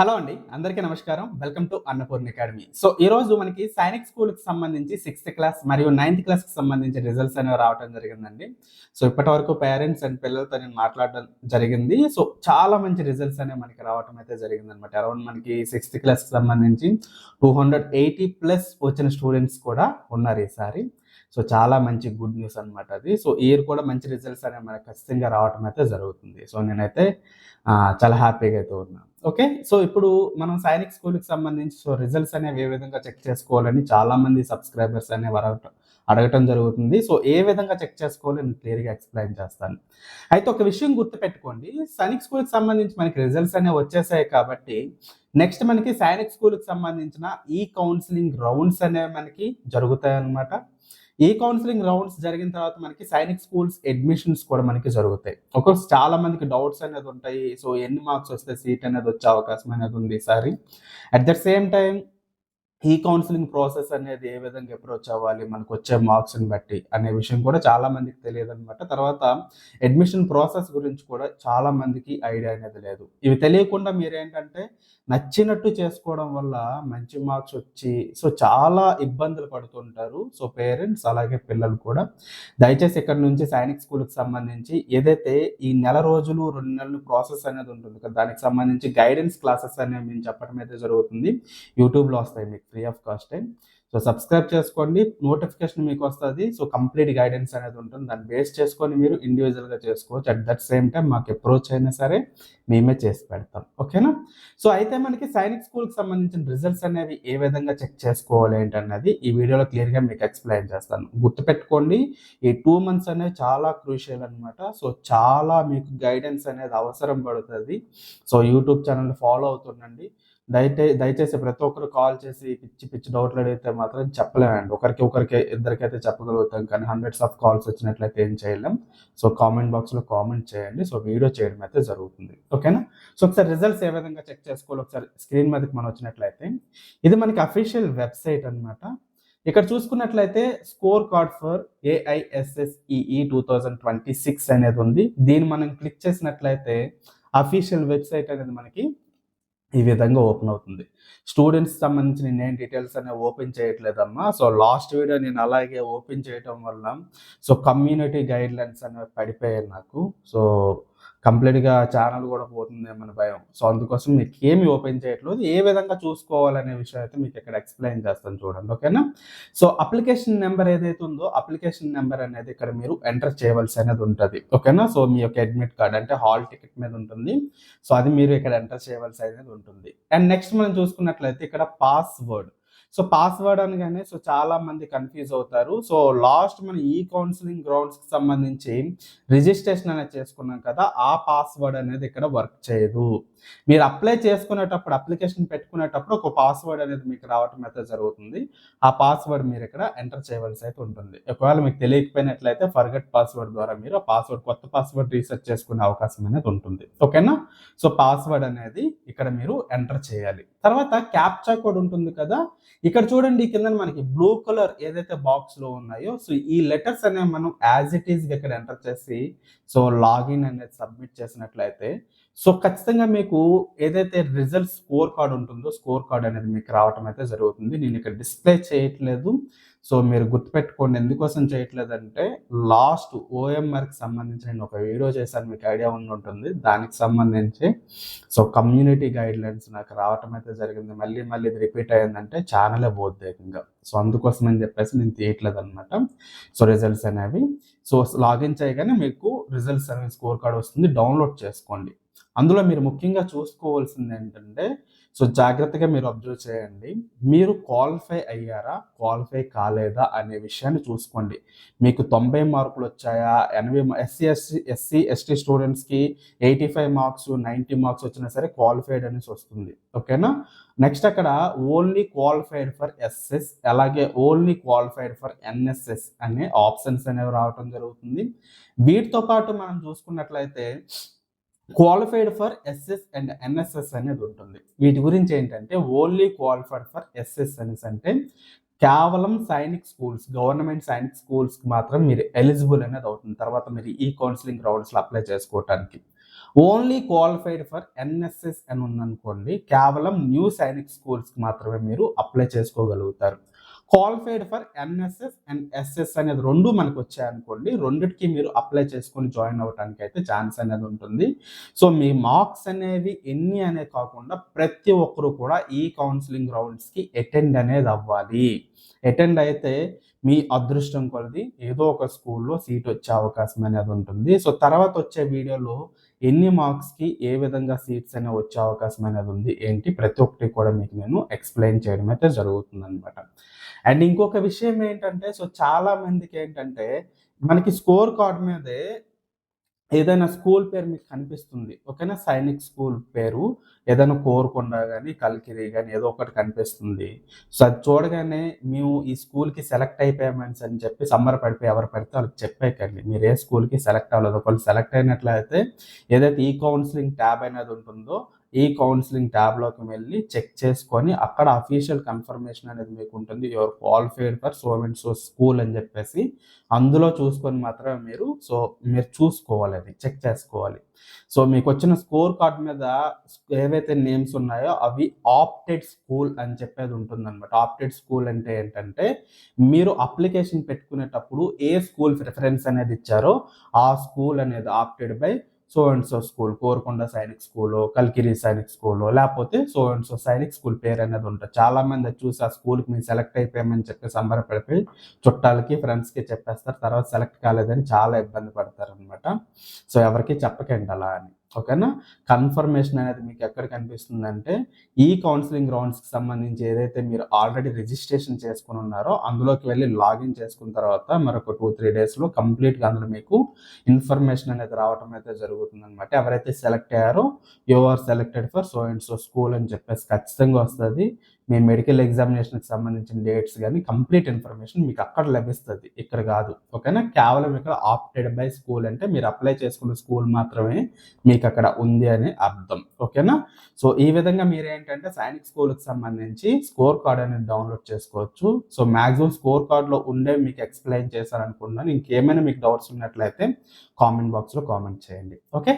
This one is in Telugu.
హలో అండి, అందరికీ నమస్కారం. Welcome to Annapurna academy. So ఈ రోజు మనకి సైనిక్ స్కూల్‌కి సంబంధించి 6థ్ క్లాస్ మరియు 9థ్ క్లాస్‌కి సంబంధించి రిజల్ట్స్ అనేవి రావటం జరిగిందండి. సో ఇప్పటివరకు పేరెంట్స్ అండ్ పిల్లలతో నేను మాట్లాడడం జరిగింది. సో చాలా మంచి రిజల్ట్స్ అనేవి మనకి రావటం అయితే జరిగిందనమాట. అరౌండ్ మనకి 6థ్ క్లాస్‌కి సంబంధించి 280+ వచ్చిన స్టూడెంట్స్ కూడా ఉన్నారు ఈసారి. సో చాలా మంచి గుడ్ న్యూస్ అనమాట అది. సో ఈ ఇయర్ కూడా మంచి రిజల్ట్స్ అనేవి మనకు ఖచ్చితంగా రావటం అయితే జరుగుతుంది. సో నేనైతే చాలా హ్యాపీగా అయితే ఉన్నాను. ఓకే. సో ఇప్పుడు మనం సైనిక్ స్కూల్‌కి సంబంధించి రిజల్ట్స్ అనేవి ఏ విధంగా చెక్ చేసుకోవాలని చాలామంది సబ్స్క్రైబర్స్ అనేవి అడగటం జరుగుతుంది. సో ఏ విధంగా చెక్ చేసుకోవాలో నేను క్లియర్‌గా ఎక్స్‌ప్లెయిన్ చేస్తాను. అయితే ఒక విషయం గుర్తుపెట్టుకోండి. సైనిక్ స్కూల్‌కి సంబంధించి మనకి రిజల్ట్స్ అనేవి వచ్చేసాయి కాబట్టి నెక్స్ట్ మనకి సైనిక్ స్కూల్‌కి సంబంధించిన ఈ కౌన్సెలింగ్ రౌండ్స్ అనేవి మనకి జరుగుతాయన్నమాట. ఈ కౌన్సెలింగ్ రౌండ్స్ జరిగిన తర్వాత మనకి సైనిక్ స్కూల్స్ అడ్మిషన్స్ కూడా మనకి జరుగుతాయి. చాలా మందికి డౌట్స్ అనేది ఉంటాయి. సో ఎన్ని మార్క్స్ వస్తే సీట్ అనేది వచ్చే అవకాశం అనేది ఉంది ఈసారి. అట్ ద సేమ్ టైమ్ ఈ కౌన్సెలింగ్ ప్రాసెస్ అనేది ఏ విధంగా అప్రోచ్ అవ్వాలి మనకొచ్చే మార్క్స్‌ని బట్టి అనే విషయం కూడా చాలా మందికి తెలియదనమాట. తర్వాత అడ్మిషన్ ప్రాసెస్ గురించి కూడా చాలా మందికి ఐడియా అనేది లేదు. ఇవి తెలియకుండా మీరేంటంటే నచ్చినట్టు చేసుకోవడం వల్ల మంచి మార్క్స్ వచ్చి చాలా ఇబ్బందులు పడుతుంటారు. సో పేరెంట్స్ అలాగే పిల్లలు కూడా. దయచేసి ఇక్కడ నుంచి సైనిక్ స్కూల్‌కి సంబంధించి ఏదైతే ఈ నెల రోజులు, 2 నెలలు ప్రాసెస్ అనేది ఉంటుంది కదా! దానికి సంబంధించి గైడెన్స్ క్లాసెస్ అనేవి మేము చెప్పడం అయితే జరుగుతుంది. యూట్యూబ్‌లో వస్తాయి మీకు ఫ్రీ ఆఫ్ కాస్టే. సో సబ్స్క్రైబ్ చేసుకోండి. నోటిఫికేషన్ మీకు వస్తది. సో కంప్లీట్ గైడెన్స్ అనేది ఉంటుంది. దాన్ని బేస్ చేసుకొని మీరు ఇండివిడ్యువల్‌గా చేసుకోవచ్చు. అట్ దట్ సేమ్ టైమ్ మాకు అప్రోచ్ అయినా సరే మేమే చేసి పెడతాం. ఓకేనా? సో అయితే మనకి సైనిక్ స్కూల్‌కి సంబంధించిన రిజల్ట్స్ అనేవి ఏ విధంగా చెక్ చేసుకోవాలి ఏంటన్నది ఈ వీడియోలో క్లియర్‌గా మీకు ఎక్స్‌ప్లెయిన్ చేస్తాను. గుర్తుపెట్టుకోండి, ఈ 2 మంత్స్ అనేవి చాలా క్రూషియల్ అనమాట. సో చాలా మీకు గైడెన్స్ అనేది అవసరం పడుతది. సో యూట్యూబ్ ఛానెల్‌ని ఫాలో అవుతుండండి. దయచేసి ప్రతి ఒక్కరు కాల్ చేసి పిచ్చి డౌట్లు అడిగితే మాత్రం చెప్పలేమండి. ఒకరికి ఇద్దరికైతే చెప్పగలుగుతాం, కానీ హండ్రెడ్స్ ఆఫ్ కాల్స్ వచ్చినట్లయితే ఏం చేయలేం. సో కామెంట్ బాక్స్‌లో కామెంట్ చేయండి. సో వీడియో చేయడం అయితే జరుగుతుంది. ఓకేనా? సో ఒకసారి రిజల్ట్స్ ఏ విధంగా చెక్ చేసుకోవాలో ఒకసారి స్క్రీన్ మీదకి మనం వచ్చినట్లయితే ఇది మనకి అఫీషియల్ వెబ్‌సైట్ అన్నమాట. ఇక్కడ చూసుకున్నట్లయితే స్కోర్ కార్డ్ ఫర్ AISSEE 2026 అనేది ఉంది. దీన్ని మనం క్లిక్ చేసినట్లయితే అఫీషియల్ వెబ్‌సైట్ అనేది మనకి ఈ విధంగా ఓపెన్ అవుతుంది. స్టూడెంట్స్ సంబంధించి నేనేం డీటెయిల్స్ అనేవి ఓపెన్ చేయట్లేదమ్మా. సో లాస్ట్ వీడియో నేను అలాగే ఓపెన్ చేయటం వల్ల కమ్యూనిటీ గైడ్‌లైన్స్ అనేవి పడిపోయాయి నాకు. సో కంప్లీట్‌గా ఛానల్ కూడా పోతుందేమో భయం. సో అందుకోసం మీకేమి ఓపెన్ చేయట్లేదు. ఏ విధంగా చూసుకోవాలనే విషయం అయితే మీకు ఇక్కడ ఎక్స్‌ప్లెయిన్ చేస్తాను చూడండి. ఓకేనా? సో అప్లికేషన్ నెంబర్ ఏదైతే ఉందో అప్లికేషన్ నెంబర్ అనేది ఇక్కడ మీరు ఎంటర్ చేయవలసి అనేది ఉంటది. ఓకేనా? సో మీ యొక్క అడ్మిట్ కార్డ్ అంటే హాల్ టికెట్ మీద ఉంటుంది. సో అది మీరు ఇక్కడ ఎంటర్ చేయవలసి అనేది ఉంటుంది. అండ్ నెక్స్ట్ మనం చూసుకున్నట్లయితే ఇక్కడ పాస్‌వర్డ్. సో పాస్‌వర్డ్ అనగానే చాలా మంది కన్‌ఫ్యూజ్ అవుతారు. సో లాస్ట్ మనం ఈ కౌన్సెలింగ్ గ్రౌండ్స్‌కి సంబంధించి రిజిస్ట్రేషన్ అనేది చేసుకున్నాం కదా! ఆ పాస్‌వర్డ్ అనేది ఇక్కడ వర్క్ చేయదు. మీరు అప్లై చేసుకునేటప్పుడు, అప్లికేషన్ పెట్టుకునేటప్పుడు ఒక పాస్‌వర్డ్ అనేది మీకు రావటం అయితే జరుగుతుంది. ఆ పాస్‌వర్డ్ మీరు ఇక్కడ ఎంటర్ చేయవలసి అయితే ఉంటుంది. ఒకవేళ మీకు తెలియకపోయినట్లయితే ఫర్గెట్ పాస్‌వర్డ్ ద్వారా మీరు ఆ కొత్త పాస్‌వర్డ్ రీసెట్ చేసుకునే అవకాశం అనేది ఉంటుంది. ఓకేనా? సో పాస్‌వర్డ్ అనేది ఇక్కడ మీరు ఎంటర్ చేయాలి. తర్వాత క్యాప్చా కోడ్ ఉంటుంది కదా! ఇక్కడ చూడండి కిందన మనకి బ్లూ కలర్ ఏదైతే బాక్స్‌లో ఉన్నాయో ఈ లెటర్స్ అనేవి మనం యాజ్ ఇట్ ఈస్‌గా ఇక్కడ ఎంటర్ చేసి లాగిన్ అనేది సబ్మిట్ చేసినట్లయితే ఖచ్చితంగా మీకు ఏదైతే రిజల్ట్ స్కోర్ కార్డ్ ఉంటుందో స్కోర్ కార్డ్ అనేది మీకు రావటం అయితే జరుగుతుంది. నేను ఇక్కడ డిస్‌ప్లే చేయట్లేదు. సో మీరు గుర్తుపెట్టుకోండి, ఎందుకోసం చేయట్లేదంటే లాస్ట్ OMR‌కి సంబంధించి నేను ఒక వీడియో చేశాను, మీకు ఐడియా ఉంటుంది. దానికి సంబంధించి కమ్యూనిటీ గైడ్‌లైన్స్ నాకు రావటం అయితే జరిగింది. మళ్ళీ ఇది రిపీట్ అయిందంటే ఛానలే పోద్ది ఏకంగా. సో అందుకోసం అని చెప్పేసి నేను తీయట్లేదనమాట. రిజల్ట్స్ అనేవి లాగిన్ చేయగానే మీకు రిజల్ట్స్ అనేవి స్కోర్ కార్డ్ వస్తుంది. డౌన్లోడ్ చేసుకోండి. అందులో మీరు ముఖ్యంగా చూసుకోవాల్సింది ఏంటంటే జాగ్రత్తగా మీరు అబ్జర్వ్ చేయండి. మీరు క్వాలిఫై అయ్యారా? క్వాలిఫై కాలేదా? అనే విషయాన్ని చూసుకోండి. మీకు 90 మార్కులు వచ్చాయా? 80 ఎస్సీ, ఎస్టీ స్టూడెంట్స్‌కి 85 మార్క్స్, 90 మార్క్స్ వచ్చినా సరే క్వాలిఫైడ్ అనేసి వస్తుంది. ఓకేనా? నెక్స్ట్ అక్కడ ఓన్లీ క్వాలిఫైడ్ ఫర్ SS అలాగే ఓన్లీ క్వాలిఫైడ్ ఫర్ NSS అనే ఆప్షన్స్ అనేవి రావటం జరుగుతుంది. వీటితో పాటు మనం చూసుకున్నట్లయితే qualified for SS and NSS అనేది ఉంటుంది. వీటి గురించి ఏంటంటే ఓన్లీ క్వాలిఫైడ్ ఫర్ SS అనేసి అంటే కేవలం సైనిక్ స్కూల్స్, గవర్నమెంట్ సైనిక్ స్కూల్స్‌కి మాత్రం మీరు ఎలిజిబుల్ అనేది అవుతుంది. తర్వాత మీరు ఈ కౌన్సెలింగ్ రౌండ్స్‌లో అప్లై చేసుకోవటానికి. ఓన్లీ క్వాలిఫైడ్ ఫర్ ఎన్ఎస్ఎస్ అని ఉందనుకోండి, కేవలం న్యూ సైనిక్ స్కూల్స్కి మాత్రమే మీరు అప్లై చేసుకోగలుగుతారు. Qualified for NSS and SS అనేది రెండు మనకు వచ్చాయనుకోండి, రెండిటికి మీరు అప్లై చేసుకొని జాయిన్ అవ్వడానికి అయితే ఛాన్స్ అనేది ఉంటుంది. సో మీ మార్క్స్ అనేవి ఎన్ని అనే కాకుండా ప్రతి ఒక్కరు కూడా ఈ కౌన్సిలింగ్ రౌండ్స్కి అటెండ్ అనేది అవ్వాలి. అటెండ్ అయితే మీ అదృష్టం కొలది ఏదో ఒక స్కూల్లో సీట్ వచ్చే అవకాశం అనేది ఉంటుంది. సో తర్వాత వచ్చే వీడియోలో ఎన్ని మార్క్స్కి ఏ విధంగా సీట్స్ అనేవి వచ్చే అవకాశం అనేది ఉంది ఏంటి ప్రతి ఒక్కటి కూడా మీకు నేను ఎక్స్ప్లెయిన్ చేయడం అయితే జరుగుతుంది అనమాట. అండ్ ఇంకొక విషయం ఏంటంటే, సో చాలా మందికి ఏంటంటే మనకి స్కోర్ కార్డ్ మీదే ఏదైనా స్కూల్ పేరు మీకు కనిపిస్తుంది, ఓకేనా? సైనిక్ స్కూల్ పేరు ఏదైనా కోరుకొండ కానీ కల్కిరి కానీ ఏదో ఒకటి కనిపిస్తుంది. సో అది చూడగానే మేము ఈ స్కూల్కి సెలెక్ట్ అయిపోయామని అని చెప్పి సంబరపడిపోయి ఎవరు పడితే వాళ్ళకి చెప్పేకండి మీరు ఏ స్కూల్కి సెలెక్ట్ అవ్వలేదు. ఒకళ్ళు సెలెక్ట్ అయినట్లయితే ఏదైతే ఈ కౌన్సిలింగ్ ట్యాబ్ అనేది ఉంటుందో ఈ కౌన్సిలింగ్ ట్యాబ్లోకి వెళ్ళి చెక్ చేసుకొని అక్కడ అఫీషియల్ కన్ఫర్మేషన్ అనేది మీకు ఉంటుంది, your qualified for so and so school అని చెప్పేసి. అందులో చూసుకొని మాత్రమే మీరు చూసుకోవాలి, అది చెక్ చేసుకోవాలి. సో మీకు వచ్చిన స్కోర్ కార్డ్ మీద ఏవైతే నేమ్స్ ఉన్నాయో అవి ఆప్టెడ్ స్కూల్ అని చెప్పేది ఉంటుందన్నమాట. ఆప్టెడ్ స్కూల్ అంటే ఏంటంటే మీరు అప్లికేషన్ పెట్టుకునేటప్పుడు ఏ స్కూల్ ప్రిఫరెన్స్ అనేది ఇచ్చారో ఆ స్కూల్ అనేది opted by so and so school, Korukonda Sainik school, Kalikiri Sainik school, లేకపోతే so and so Sainik school పేరు అనేది ఉంటుంది. చాలా మంది అది చూసి ఆ స్కూల్కి మేము సెలెక్ట్ అయిపోయామని చెప్పి సంబరపడిపోయి చుట్టాలకి ఫ్రెండ్స్కి చెప్పేస్తారు, తర్వాత సెలెక్ట్ కాలేదని చాలా ఇబ్బంది పడతారు అనమాట. సో ఎవరికి చెప్పకండి అలా అని, ఓకేనా? కన్ఫర్మేషన్ అనేది మీకు ఎక్కడ కనిపిస్తుందంటే ఈ కౌన్సిలింగ్ రౌండ్స్కి సంబంధించి ఏదైతే మీరు ఆల్రెడీ రిజిస్ట్రేషన్ చేసుకుని ఉన్నారో అందులోకి వెళ్ళి లాగిన్ చేసుకున్న తర్వాత మరొక 2-3 డేస్లో కంప్లీట్గా అందులో మీకు ఇన్ఫర్మేషన్ అనేది రావడం అయితే జరుగుతుంది అనమాట. ఎవరైతే సెలెక్ట్ అయ్యారో you are selected for so and so school అని చెప్పేసి ఖచ్చితంగా వస్తుంది. మీ మెడికల్ ఎగ్జామినేషన్కి సంబంధించిన డేట్స్ కానీ కంప్లీట్ ఇన్ఫర్మేషన్ మీకు అక్కడ లభిస్తుంది, ఇక్కడ కాదు, ఓకేనా? కేవలం ఇక్కడ ఆప్టెడ్ బై స్కూల్ అంటే మీరు అప్లై చేసుకున్న స్కూల్ మాత్రమే మీకు అక్కడ ఉంది అని అర్థం, ఓకేనా? సో ఈ విధంగా మీరు ఏంటంటే సైనిక్ స్కూల్కి సంబంధించి స్కోర్ కార్డ్ అనేది డౌన్లోడ్ చేసుకోవచ్చు. సో మ్యాక్సిమం స్కోర్ కార్డ్లో ఉండే మీకు ఎక్స్ప్లెయిన్ చేశారనుకుంటున్నాను. ఇంకేమైనా మీకు డౌట్స్ ఉన్నట్లయితే కామెంట్ బాక్స్లో కామెంట్ చేయండి, ఓకే?